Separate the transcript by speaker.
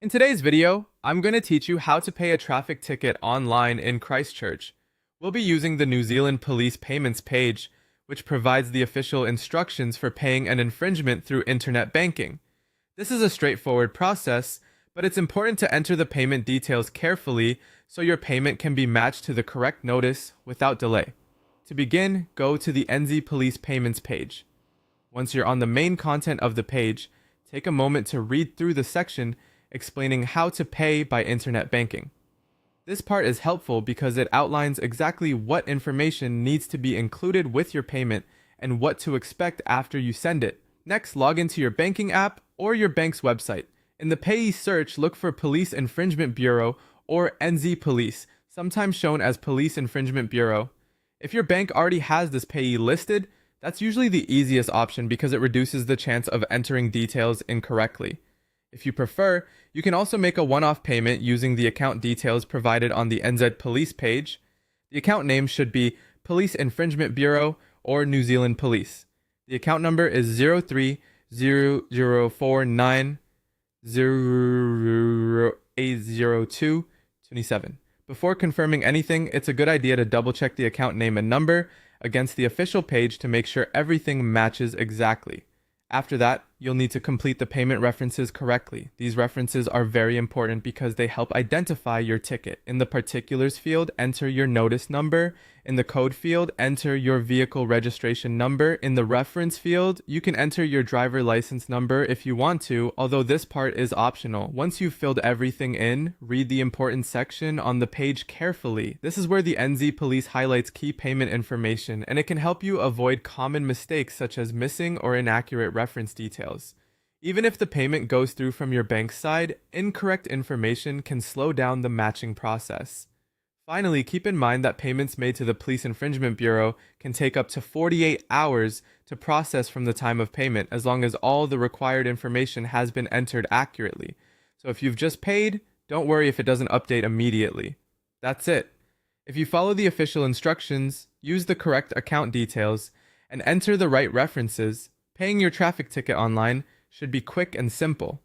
Speaker 1: In today's video, I'm going to teach you how to pay a traffic ticket online in Christchurch. We'll be using the New Zealand Police Payments page, which provides the official instructions for paying an infringement through internet banking. This is a straightforward process, but it's important to enter the payment details carefully so your payment can be matched to the correct notice without delay. To begin, go to the NZ Police Payments page. Once you're on the main content of the page, take a moment to read through the section explaining how to pay by internet banking. This part is helpful because it outlines exactly what information needs to be included with your payment and what to expect after you send it. Next, log into your banking app or your bank's website. In the payee search, look for Police Infringement Bureau or NZ Police, sometimes shown as Police Infringement Bureau. If your bank already has this payee listed, that's usually the easiest option because it reduces the chance of entering details incorrectly. If you prefer, you can also make a one-off payment using the account details provided on the NZ Police page. The account name should be Police Infringement Bureau or New Zealand Police. The account number is 030049080227. Before confirming anything, it's a good idea to double-check the account name and number against the official page to make sure everything matches exactly. After that, you'll need to complete the payment references correctly. These references are very important because they help identify your ticket. In the particulars field, enter your notice number. In the code field, enter your vehicle registration number. In the reference field, you can enter your driver license number if you want to, although this part is optional. Once you've filled everything in, read the important section on the page carefully. This is where the NZ Police highlights key payment information, and it can help you avoid common mistakes such as missing or inaccurate reference details. Even if the payment goes through from your bank's side, incorrect information can slow down the matching process. Finally, keep in mind that payments made to the Police Infringement Bureau can take up to 48 hours to process from the time of payment, as long as all the required information has been entered accurately. So if you've just paid, don't worry if it doesn't update immediately. That's it. If you follow the official instructions, use the correct account details, and enter the right references, paying your traffic ticket online should be quick and simple.